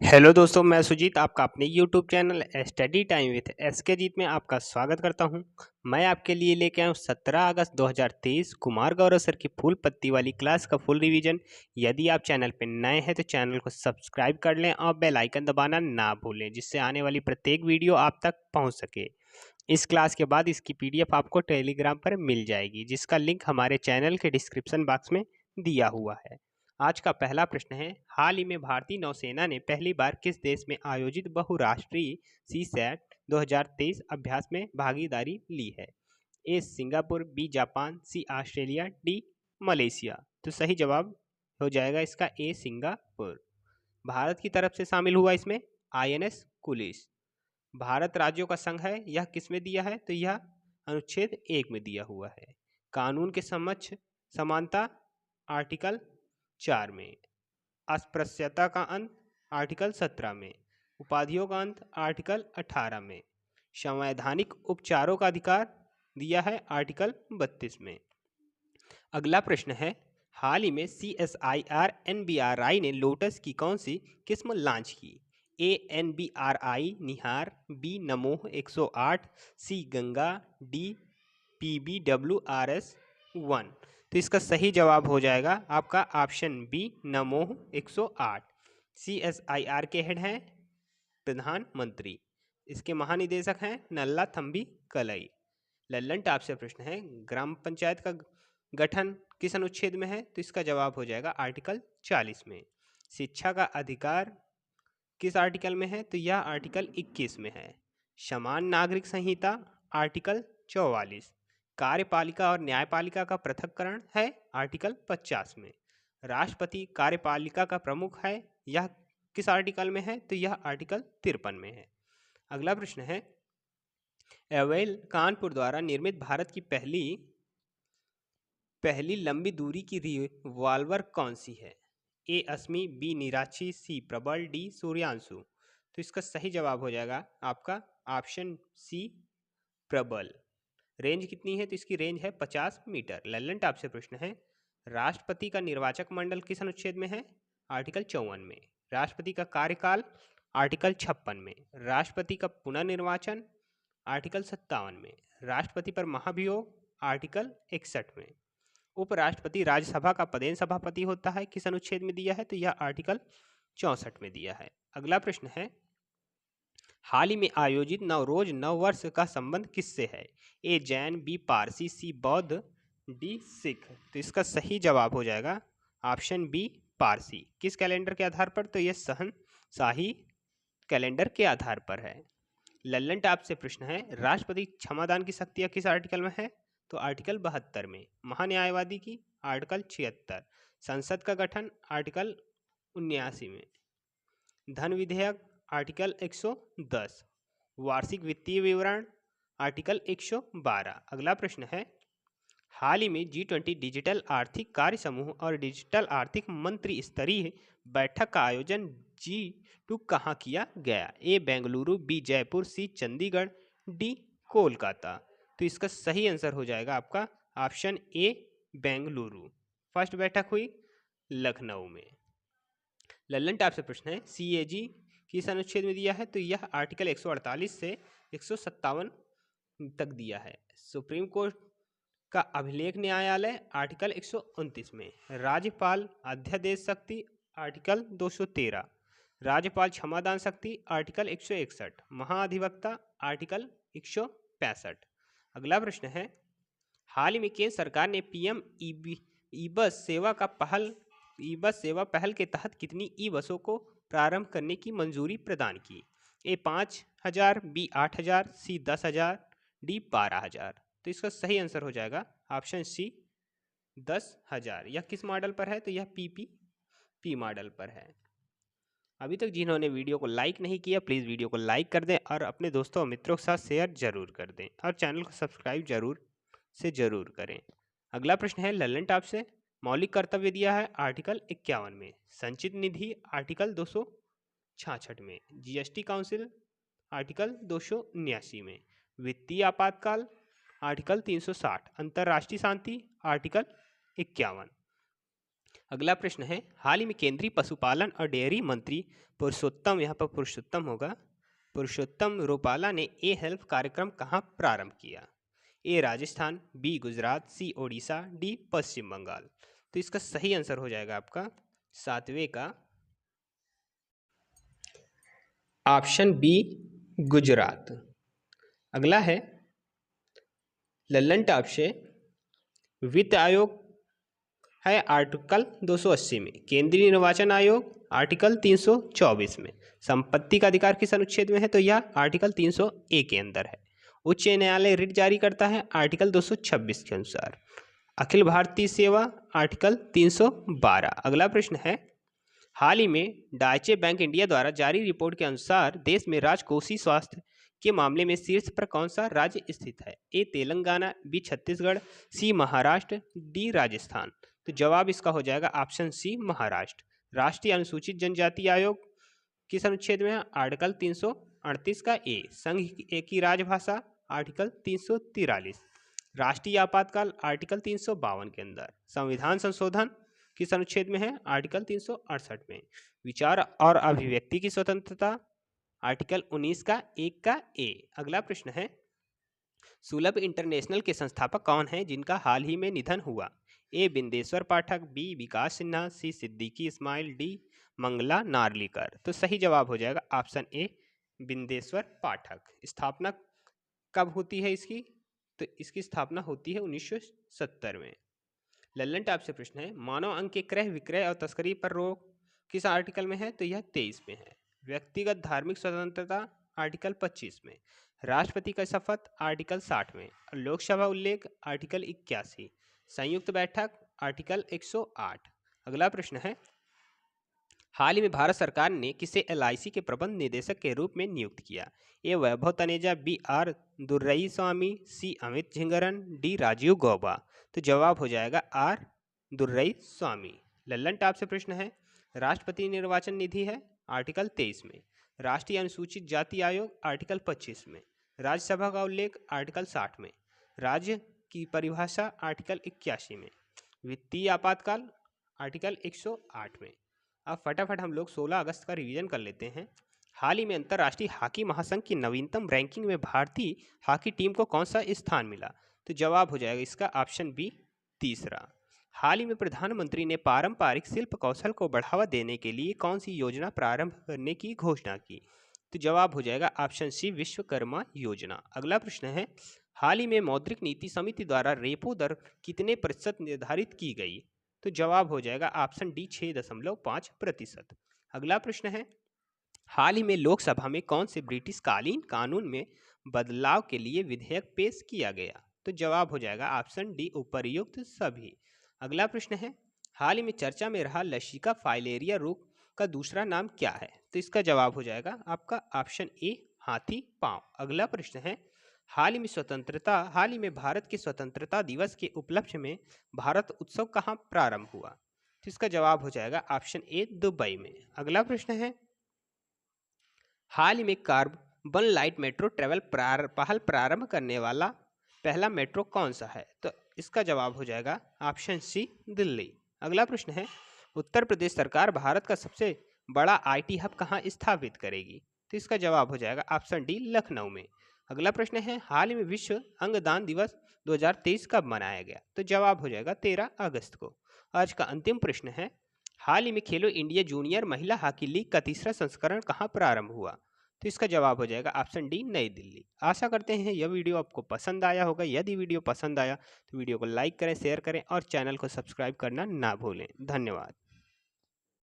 Hello दोस्तों, मैं सुजीत आपका अपने YouTube channel study time with SK Jeet में आपका स्वागत करता हूं। मैं आपके लिए लेके आया हूं 17 अगस्त 2023 कुमार गौरव सर की फुल पत्ती वाली क्लास का फुल रिवीजन। यदि आप चैनल पर नए हैं तो चैनल को सब्सक्राइब कर लें और बेल आइकन दबाना ना भूलें, जिससे आने वाली प्रत्येक वीडियो आप तक पहुँच सके। इस क्लास के बाद इसकी PDF आपको टेलीग्राम पर मिल जाएगी, जिसका लिंक हमारे चैनल के डिस्क्रिप्शन बॉक्स में दिया हुआ है। आज का पहला प्रश्न है, हाल ही में भारतीय नौसेना ने पहली बार किस देश में आयोजित बहुराष्ट्रीय सीसैट 2023 अभ्यास में भागीदारी ली है? ए सिंगापुर, बी जापान, सी ऑस्ट्रेलिया, डी मलेशिया। तो सही जवाब हो जाएगा इसका ए सिंगापुर। भारत की तरफ से शामिल हुआ इसमें INS कुलिस। भारत राज्यों का संघ है, यह किस में दिया है? तो यह अनुच्छेद 1 में दिया हुआ है। कानून के समक्ष समानता आर्टिकल 4 में। अस्पृश्यता का अंत आर्टिकल 17 में। उपाधियों का अंत आर्टिकल 18 में। संवैधानिक उपचारों का अधिकार दिया है आर्टिकल 32 में। अगला प्रश्न है, हाल ही में CSIR NBRI ने लोटस की कौन सी किस्म लॉन्च की? ए NBRI निहार, बी नमोह 108, सी गंगा, डी PBWRS 1। तो इसका सही जवाब हो जाएगा आपका ऑप्शन बी नमोह 108। CSIR के हेड हैं प्रधानमंत्री, इसके महानिदेशक हैं नल्ला थम्बी कलई। लल्लन टॉप से प्रश्न है, ग्राम पंचायत का गठन किस अनुच्छेद में है? तो इसका जवाब हो जाएगा आर्टिकल 40 में। शिक्षा का अधिकार किस आर्टिकल में है? तो यह आर्टिकल 21 में है। समान नागरिक संहिता आर्टिकल 44। कार्यपालिका और न्यायपालिका का पृथक्करण है आर्टिकल 50 में। राष्ट्रपति कार्यपालिका का प्रमुख है, यह किस आर्टिकल में है? तो यह आर्टिकल 53 में है। अगला प्रश्न है, एवेल कानपुर द्वारा निर्मित भारत की पहली लंबी दूरी की रिवॉल्वर कौन सी है? ए अस्मी, बी निराची, सी प्रबल, डी सूर्यांशु। तो इसका सही जवाब हो जाएगा आपका ऑप्शन सी प्रबल। रेंज कितनी है? तो इसकी रेंज है 50 मीटर। लल्लन टॉप से प्रश्न है, राष्ट्रपति का निर्वाचक मंडल किस अनुच्छेद में है? आर्टिकल 54 में। राष्ट्रपति का कार्यकाल आर्टिकल 56 में। राष्ट्रपति का पुनर्निर्वाचन आर्टिकल 57 में। राष्ट्रपति पर महाभियोग आर्टिकल 61 में। उपराष्ट्रपति राज्यसभा का पदेन सभापति होता है, किस अनुच्छेद में दिया है? तो यह आर्टिकल 64 में दिया है। अगला प्रश्न है, हाल ही में आयोजित नवरोज नव वर्ष का संबंध किससे है? ए जैन, बी पारसी, सी बौद्ध, डी सिख। तो इसका सही जवाब हो जाएगा ऑप्शन बी पारसी। किस कैलेंडर के आधार पर? तो यह शहंशाही कैलेंडर के आधार पर है। लल्लन टॉप से प्रश्न है, राष्ट्रपति क्षमादान की शक्तियां किस आर्टिकल में है? तो आर्टिकल 72 में। महान्यायवादी की आर्टिकल 76। संसद का गठन आर्टिकल 79 में। धन विधेयक आर्टिकल 110। वार्षिक वित्तीय विवरण आर्टिकल 112। अगला प्रश्न है, हाल ही में G20 डिजिटल आर्थिक कार्य समूह और डिजिटल आर्थिक मंत्री स्तरीय बैठक का आयोजन G2 कहाँ किया गया? ए बेंगलुरु, बी जयपुर, सी चंडीगढ़, डी कोलकाता। तो इसका सही आंसर हो जाएगा आपका ऑप्शन ए बेंगलुरु। फर्स्ट बैठक हुई लखनऊ में। लल्लन टॉप से प्रश्न है, CAG किस अनुच्छेद में दिया है? तो यह आर्टिकल 148 से 157 तक दिया है। सुप्रीम कोर्ट का अभिलेख न्यायालय आर्टिकल 129 में। राज्यपाल अध्यादेश शक्ति आर्टिकल 213। राज्यपाल क्षमादान शक्ति आर्टिकल 161। महाधिवक्ता आर्टिकल 165। अगला प्रश्न है, हाल ही में केंद्र सरकार ने PM ई बस सेवा पहल के तहत कितनी ई बसों को प्रारंभ करने की मंजूरी प्रदान की? ए 5000, बी 8000, सी 10,000, डी 12,000। तो इसका सही आंसर हो जाएगा ऑप्शन सी 10,000। यह किस मॉडल पर है? तो यह PPP मॉडल पर है। अभी तक जिन्होंने वीडियो को लाइक नहीं किया, प्लीज़ वीडियो को लाइक कर दें और अपने दोस्तों और मित्रों के साथ शेयर जरूर कर दें और चैनल को सब्सक्राइब जरूर करें। अगला प्रश्न है लल्लन टॉप से, मौलिक कर्तव्य दिया है आर्टिकल 51 में। संचित निधि आर्टिकल 266 में। GST काउंसिल आर्टिकल 279 में। वित्तीय आपातकाल आर्टिकल 360। अंतर्राष्ट्रीय शांति आर्टिकल 51। अगला प्रश्न है, हाल ही में केंद्रीय पशुपालन और डेयरी मंत्री पुरुषोत्तम, यहाँ पर पुरुषोत्तम होगा, पुरुषोत्तम रुपाला ने ए हेल्प कार्यक्रम कहाँ प्रारंभ किया? ए राजस्थान, बी गुजरात, सी ओडिशा, डी पश्चिम बंगाल। तो इसका सही आंसर हो जाएगा आपका 7वें का ऑप्शन बी गुजरात। अगला है लल्लन टॉप से, वित्त आयोग है आर्टिकल 280 में, केंद्रीय निर्वाचन आयोग आर्टिकल 324 में, संपत्ति का अधिकार किस अनुच्छेद में है? तो यह आर्टिकल 301 के अंदर है। उच्च न्यायालय रिट जारी करता है आर्टिकल 226 के अनुसार। अखिल भारतीय सेवा आर्टिकल 312। अगला प्रश्न है, हाल ही में डाइचे बैंक इंडिया द्वारा जारी रिपोर्ट के अनुसार देश में राजकोषीय स्वास्थ्य के मामले में शीर्ष पर कौन सा राज्य स्थित है? ए तेलंगाना, बी छत्तीसगढ़, सी महाराष्ट्र, डी राजस्थान। तो जवाब इसका हो जाएगा ऑप्शन सी महाराष्ट्र। राष्ट्रीय अनुसूचित जनजाति आयोग किस अनुच्छेद में है? आर्टिकल 338 का ए। संघ की राजभाषा आर्टिकल 343। राष्ट्रीय आपातकाल आर्टिकल 352 के अंदर। संविधान संशोधन किस अनुच्छेद में है? आर्टिकल 368 में। विचार और अभिव्यक्ति की स्वतंत्रता आर्टिकल 19 का 1 का ए। अगला प्रश्न है, सुलभ इंटरनेशनल के संस्थापक कौन हैं जिनका हाल ही में निधन हुआ? ए बिंदेश्वर पाठक, बी विकास सिन्हा, सी सिद्दीकी इस्माइल, डी मंगला नार्लिकर। तो सही जवाब हो जाएगा ऑप्शन ए बिंदेश्वर पाठक। स्थापना कब होती है इसकी? तो इसकी स्थापना होती है 1970 में। लल्लन टॉप से प्रश्न है, मानव अंग के क्रय विक्रय और तस्करी पर रोक किस आर्टिकल में है? तो यह 23 में है। व्यक्तिगत धार्मिक स्वतंत्रता आर्टिकल 25 में। राष्ट्रपति का शपथ आर्टिकल 60 में। लोकसभा उल्लेख आर्टिकल 81। संयुक्त बैठक आर्टिकल 108। अगला प्रश्न है, हाल ही में भारत सरकार ने किसे LIC के प्रबंध निदेशक के रूप में नियुक्त किया? A Vaibhav Taneja, B R Durai Swamy, C Amit Jhingran, D Rajiv Gauba. तो जवाब हो जाएगा आर दुर्रई स्वामी। लल्लन टॉप से प्रश्न है, राष्ट्रपति निर्वाचन निधि है आर्टिकल 23 में। राष्ट्रीय अनुसूचित जाति आयोग आर्टिकल 25 में। राज्यसभा का उल्लेख आर्टिकल 60 में। राज्य की परिभाषा आर्टिकल 81 में। वित्तीय आपातकाल आर्टिकल 108 में। अब फटाफट हम लोग 16 अगस्त का रिवीजन कर लेते हैं। हाल ही में अंतर्राष्ट्रीय हॉकी महासंघ की नवीनतम रैंकिंग में भारतीय हॉकी टीम को कौन सा स्थान मिला? तो जवाब हो जाएगा इसका ऑप्शन बी तीसरा। हाल ही में प्रधानमंत्री ने पारंपरिक शिल्प कौशल को बढ़ावा देने के लिए कौन सी योजना प्रारंभ करने की घोषणा की? तो जवाब हो जाएगा ऑप्शन सी विश्वकर्मा योजना। अगला प्रश्न है, हाल ही में मौद्रिक नीति समिति द्वारा रेपो दर कितने प्रतिशत निर्धारित की गई? तो जवाब हो जाएगा ऑप्शन डी 6.5%। अगला प्रश्न है, हाल ही में लोकसभा में कौन से ब्रिटिश कालीन कानून में बदलाव के लिए विधेयक पेश किया गया? तो जवाब हो जाएगा ऑप्शन डी उपर्युक्त सभी। अगला प्रश्न है, हाल ही में चर्चा में रहा लसिका फाइलेरिया रोग का दूसरा नाम क्या है? तो इसका जवाब हो जाएगा आपका ऑप्शन ए हाथी पांव। अगला प्रश्न है, हाल ही में भारत के स्वतंत्रता दिवस के उपलक्ष्य में भारत उत्सव कहाँ प्रारंभ हुआ? तो इसका जवाब हो जाएगा ऑप्शन ए दुबई में। अगला प्रश्न है, हाल ही में कार्बन लाइट मेट्रो ट्रेवल पहल प्रारंभ करने वाला पहला मेट्रो कौन सा है? तो इसका जवाब हो जाएगा ऑप्शन सी दिल्ली। अगला प्रश्न है, उत्तर प्रदेश सरकार भारत का सबसे बड़ा IT हब कहाँ स्थापित करेगी? तो इसका जवाब हो जाएगा ऑप्शन डी लखनऊ में। अगला प्रश्न है, हाल ही में विश्व अंगदान दिवस 2023 कब मनाया गया? तो जवाब हो जाएगा 13 अगस्त को। आज का अंतिम प्रश्न है, हाल ही में खेलो इंडिया जूनियर महिला हॉकी लीग का तीसरा संस्करण कहाँ प्रारंभ हुआ? तो इसका जवाब हो जाएगा ऑप्शन डी नई दिल्ली। आशा करते हैं यह वीडियो आपको पसंद आया होगा। यदि वीडियो पसंद आया तो वीडियो को लाइक करें, शेयर करें और चैनल को सब्सक्राइब करना ना भूलें। धन्यवाद।